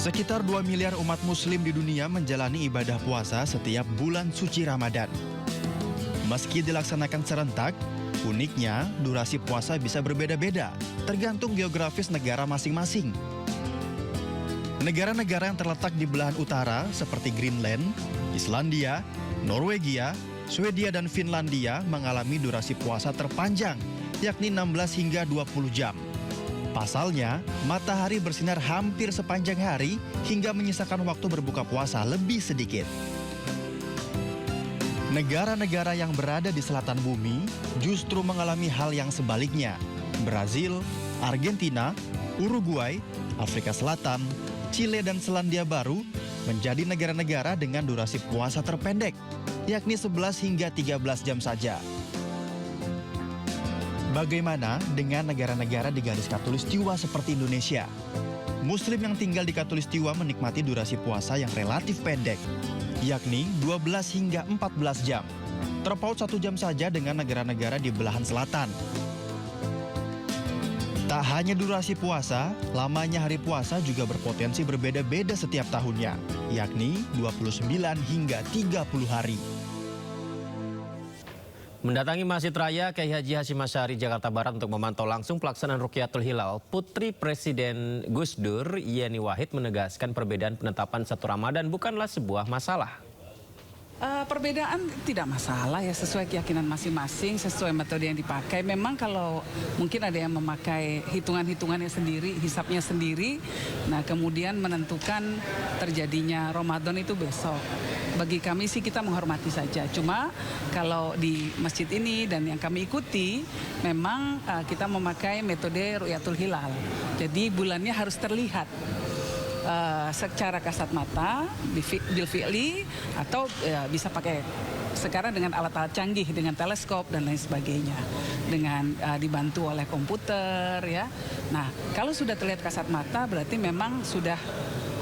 Sekitar 2 miliar umat muslim di dunia menjalani ibadah puasa setiap bulan suci Ramadan. Meski dilaksanakan serentak, uniknya durasi puasa bisa berbeda-beda, tergantung geografis negara masing-masing. Negara-negara yang terletak di belahan utara seperti Greenland, Islandia, Norwegia, Swedia dan Finlandia mengalami durasi puasa terpanjang, yakni 16 hingga 20 jam. Pasalnya, matahari bersinar hampir sepanjang hari hingga menyisakan waktu berbuka puasa lebih sedikit. Negara-negara yang berada di selatan bumi justru mengalami hal yang sebaliknya. Brazil, Argentina, Uruguay, Afrika Selatan, Chile dan Selandia Baru menjadi negara-negara dengan durasi puasa terpendek, yakni 11 hingga 13 jam saja. Bagaimana dengan negara-negara di garis khatulistiwa seperti Indonesia? Muslim yang tinggal di khatulistiwa menikmati durasi puasa yang relatif pendek, yakni 12 hingga 14 jam. Terpaut 1 jam saja dengan negara-negara di belahan selatan. Tak hanya durasi puasa, lamanya hari puasa juga berpotensi berbeda-beda setiap tahunnya, yakni 29 hingga 30 hari. Mendatangi Masjid Raya Kiai Haji Hashim Asy'ari Jakarta Barat untuk memantau langsung pelaksanaan Rukyatul Hilal, Putri Presiden Gus Dur Yeni Wahid menegaskan perbedaan penetapan 1 Ramadan bukanlah sebuah masalah. Perbedaan tidak masalah ya, sesuai keyakinan masing-masing, sesuai metode yang dipakai. Memang kalau mungkin ada yang memakai hitungan-hitungannya sendiri, hisapnya sendiri, nah kemudian menentukan terjadinya Ramadan itu besok. Bagi kami sih kita menghormati saja. Cuma kalau di masjid ini dan yang kami ikuti, memang kita memakai metode Rukyatul Hilal. Jadi bulannya harus terlihat secara kasat mata, bil fi'li, atau bisa pakai sekarang dengan alat-alat canggih, dengan teleskop dan lain sebagainya, dengan dibantu oleh komputer ya. Nah, kalau sudah terlihat kasat mata berarti memang sudah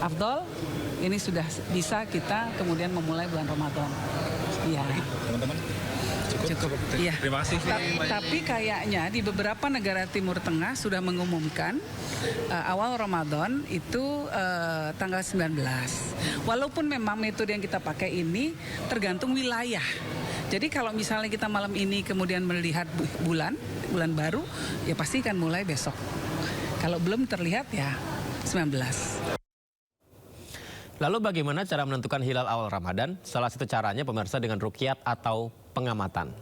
afdol, ini sudah bisa kita kemudian memulai bulan Ramadan. Iya. Teman-teman. Cukup. Iya. Terima kasih. Tapi kayaknya di beberapa negara Timur Tengah sudah mengumumkan awal Ramadan itu tanggal 19. Walaupun memang metode yang kita pakai ini tergantung wilayah. Jadi kalau misalnya kita malam ini kemudian melihat bulan baru, ya pasti kan mulai besok. Kalau belum terlihat ya 19. Lalu bagaimana cara menentukan hilal awal Ramadan? Salah satu caranya pemirsa dengan ruqyat atau pengamatan.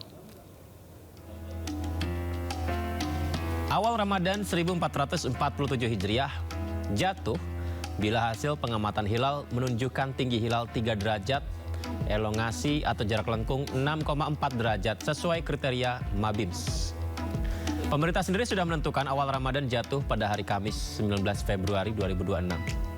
Awal Ramadan 1447 Hijriah jatuh bila hasil pengamatan hilal menunjukkan tinggi hilal 3 derajat, elongasi atau jarak lengkung 6,4 derajat sesuai kriteria Mabims. Pemerintah sendiri sudah menentukan awal Ramadan jatuh pada hari Kamis 19 Februari 2026.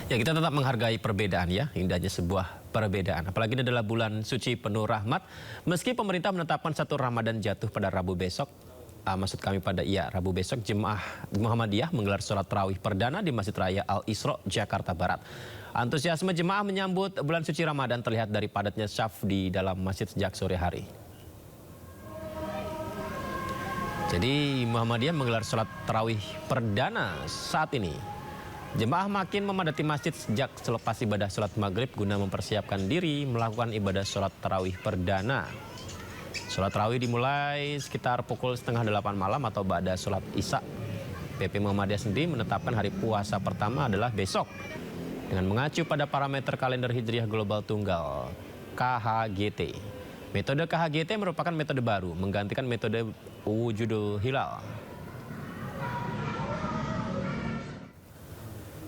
Ya, kita tetap menghargai perbedaan ya, indahnya sebuah perbedaan. Apalagi ini adalah bulan suci penuh rahmat. Meski pemerintah menetapkan 1 Ramadan jatuh pada Rabu besok, Rabu besok jemaah Muhammadiyah menggelar sholat tarawih perdana di Masjid Raya Al-Isra, Jakarta Barat. Antusiasme jemaah menyambut bulan suci Ramadan terlihat dari padatnya syaf di dalam masjid sejak sore hari. Jadi Muhammadiyah menggelar sholat tarawih perdana saat ini. Jemaah makin memadati masjid sejak selepas ibadah sholat maghrib guna mempersiapkan diri melakukan ibadah sholat tarawih perdana. Sholat tarawih dimulai sekitar pukul 7:30 malam atau ba'da sholat isya. PP Muhammadiyah sendiri menetapkan hari puasa pertama adalah besok dengan mengacu pada parameter kalender Hijriah Global Tunggal KHGT. Metode KHGT merupakan metode baru menggantikan metode wujudul hilal.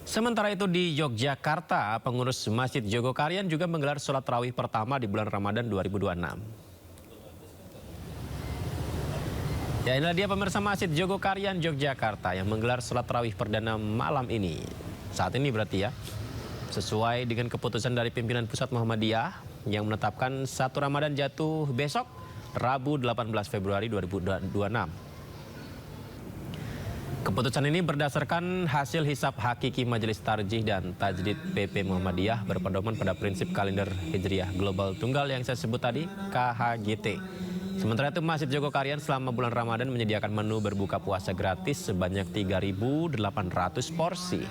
Sementara itu di Yogyakarta, pengurus Masjid Jogokarian juga menggelar sholat tarawih pertama di bulan Ramadan 2026. Ya, inilah dia pemirsa Masjid Jogokarian Yogyakarta yang menggelar sholat tarawih perdana malam ini. Saat ini berarti ya, sesuai dengan keputusan dari pimpinan Pusat Muhammadiyah yang menetapkan 1 Ramadan jatuh besok, Rabu 18 Februari 2026. Keputusan ini berdasarkan hasil hisap hakiki Majelis Tarjih dan Tajdid PP Muhammadiyah berpedoman pada prinsip kalender Hijriah Global Tunggal yang saya sebut tadi, KHGT. Sementara itu Masjid Jogokarian selama bulan Ramadan menyediakan menu berbuka puasa gratis sebanyak 3.800 porsi.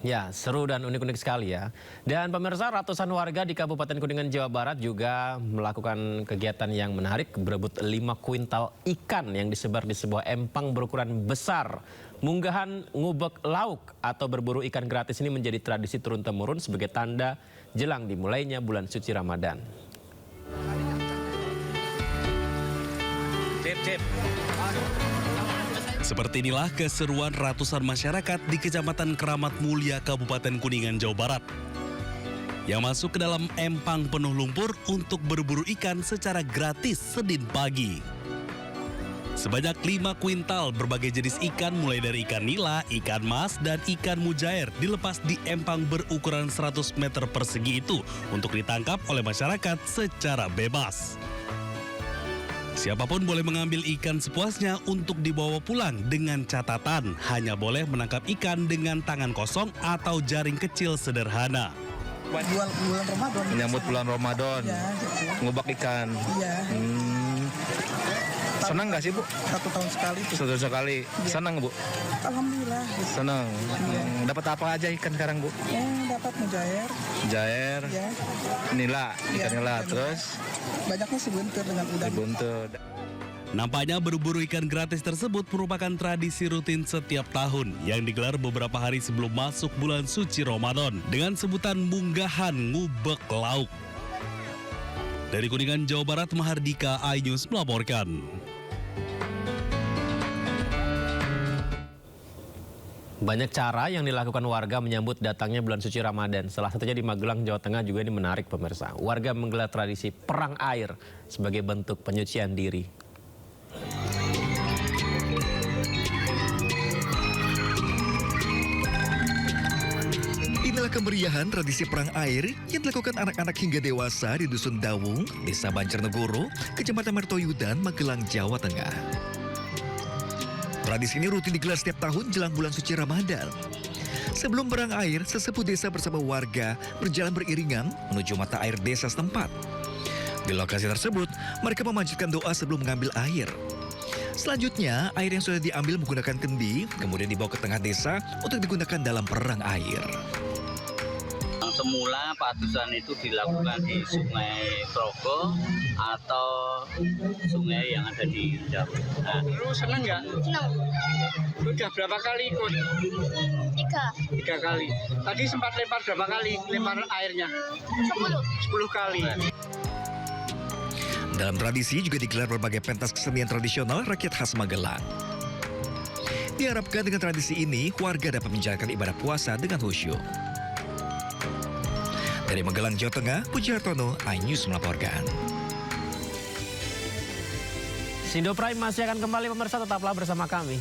Ya, seru dan unik-unik sekali ya. Dan pemirsa, ratusan warga di Kabupaten Kuningan, Jawa Barat juga melakukan kegiatan yang menarik, berebut 5 kuintal ikan yang disebar di sebuah empang berukuran besar. Munggahan ngubek lauk atau berburu ikan gratis ini menjadi tradisi turun-temurun sebagai tanda jelang dimulainya bulan suci Ramadan. Seperti inilah keseruan ratusan masyarakat di Kecamatan Keramat Mulia, Kabupaten Kuningan, Jawa Barat, yang masuk ke dalam empang penuh lumpur untuk berburu ikan secara gratis Senin pagi. Sebanyak 5 kuintal berbagai jenis ikan mulai dari ikan nila, ikan mas, dan ikan mujair dilepas di empang berukuran 100 meter persegi itu untuk ditangkap oleh masyarakat secara bebas. Siapapun boleh mengambil ikan sepuasnya untuk dibawa pulang dengan catatan hanya boleh menangkap ikan dengan tangan kosong atau jaring kecil sederhana. Bulan Ramadan. Menyambut bulan Ramadan, Ya, gitu. ngubak ikan. Iya. Senang nggak sih Bu? 1 tahun sekali tuh. Satu sekali. Senang Bu? Alhamdulillah. Gitu. Senang. Dapat apa aja ikan sekarang Bu? Dapat mujair. Jair, Ya. nila, ikan Ya, nila, ikan terus Banyaknya sih buntir dengan udang. buntut. Nampaknya berburu ikan gratis tersebut merupakan tradisi rutin setiap tahun yang digelar beberapa hari sebelum masuk bulan suci Ramadan dengan sebutan munggahan ngubek lauk. Dari Kuningan, Jawa Barat, Mahardika, iNews melaporkan. Banyak cara yang dilakukan warga menyambut datangnya bulan suci Ramadan. Salah satunya di Magelang, Jawa Tengah juga ini menarik pemirsa. Warga menggelar tradisi perang air sebagai bentuk penyucian diri. Inilah kemeriahan tradisi perang air yang dilakukan anak-anak hingga dewasa di Dusun Dawung, Desa Banjarnegoro, Kecamatan Mertoyudan, Magelang, Jawa Tengah. Tradisi ini rutin digelar setiap tahun jelang bulan suci Ramadan. Sebelum perang air, sesepuh desa bersama warga berjalan beriringan menuju mata air desa setempat. Di lokasi tersebut, mereka memanjatkan doa sebelum mengambil air. Selanjutnya, air yang sudah diambil menggunakan kendi, kemudian dibawa ke tengah desa untuk digunakan dalam perang air. Semula patusan itu dilakukan di Sungai Progo atau sungai yang ada di Jawa. Nah, Lu seneng nggak? Senang. Udah berapa kali ikut? 3. 3 kali. Tadi sempat lempar berapa kali lempar airnya? 10 kali. Dalam tradisi juga digelar berbagai pentas kesenian tradisional rakyat khas Magelang. Diharapkan dengan tradisi ini, warga dapat menjalankan ibadah puasa dengan khusyuk. Dari Magelang, Jawa Tengah, Puji Hartono, iNews melaporkan. Sindo Prime masih akan kembali pemirsa, tetaplah bersama kami.